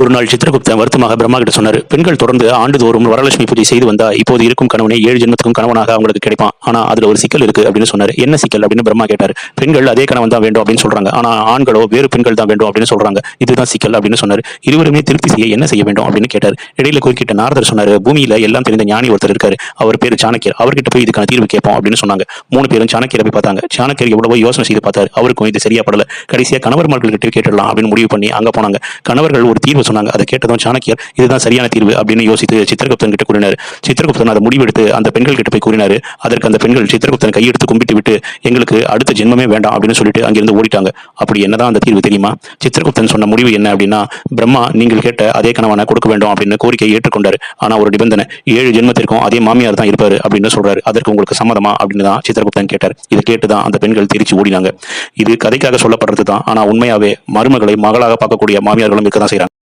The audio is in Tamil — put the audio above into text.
ஒரு நாள் சித்திரகுப்தன் வருத்தமாக பிரம்மா கிட்ட சொன்னாரு, பெண்கள் தொடர்ந்து ஆண்டுதோறும் வரலட்சுமி பூஜை செய்து வந்தா இப்போது இருக்கும் கணவனை 7 ஜென்மத்துக்கும் கணவனாக அவங்களுக்கு கிடைப்பான். ஆனா அதுல ஒரு சிக்கல் இருக்கு அப்படின்னு சொன்னாரு. என்ன சிக்கல் அப்படின்னு பிரம்மா கேட்டாரு. பெண்கள் அதே கணவன் தான் வேண்டும் அப்படின்னு சொல்றாங்க. ஆனா ஆண்களோ வேறு பெண்கள் தான் வேண்டும் அப்படின்னு சொல்றாங்க. இதுதான் சிக்கல் அப்படின்னு சொன்னாரு. இருவருமே திருப்தி செய்ய என்ன செய்ய வேண்டும் அப்படின்னு கேட்டாரு. இடையில குறுக்கிட்ட நாரதர் சொன்னாரு, பூமியில எல்லாம் தெரிந்த ஞானி ஒருத்தர் இருக்காரு. அவர் பேரு சாணக்கியர். அவர்கிட்ட போய் இதுக்கான தீர்வு கேட்போம் அப்படின்னு சொன்னாங்க. 3 பேரும் சாணக்கியரை போய் பார்த்தாங்க. சாணக்கியர் எவ்வளவோ யோசனை செய்து பார்த்தாரு. அவருக்கும் இது சரியா படல. கடைசியா கணவர்மார்கள் கிட்ட கேட்டுடலாம் அப்படின்னு முடிவு பண்ணி அங்க போனாங்க. கணவர்கள் ஒரு தீர்வு சொன்னாங்க. அதை கேட்டதும் சாணக்கியர் இதுதான் சரியான தீர்வு அப்படின்னு யோசித்து சித்திரகுப்தன் கிட்ட கூறினார். சித்திரகுப்தன் அதை முடிவெடுத்து அந்த பெண்கள் கிட்ட போய் கூறினாரு. அதற்கு அந்த பெண்கள் சித்திரகுப்தன் கையெடுத்து கும்பிட்டு விட்டு எங்களுக்கு அடுத்த ஜென்மமே வேண்டாம் அப்படின்னு சொல்லிட்டு அங்கிருந்து ஓடிட்டாங்க. அப்படி என்னதான் அந்த தீர்வு தெரியுமா? சித்திரகுப்தன் சொன்ன முடிவு என்ன அப்படின்னா, பிரம்மா நீங்கள் கேட்ட அதே கணவனை கொடுக்க வேண்டும் அப்படின்னு கோரிக்கையை ஏற்றுக்கொண்டாரு. ஆனா ஒரு நிபந்தனை, 7 ஜென்மத்திற்கும் அதே மாமியார் தான் இருப்பாரு அப்படின்னு சொல்றாரு. அதற்கு உங்களுக்கு சம்மதமா அப்படின்னு தான் சித்திரகுப்தன் கேட்டார். இதை கேட்டுதான் அந்த பெண்கள் தெரிச்சு ஓடினாங்க. இது கதைக்காக சொல்லப்படுறது தான். ஆனா உண்மையாவே மருமகளை மகளாக பார்க்கக்கூடிய மாமியார்களும் இருக்கதான் செய்யறாங்க.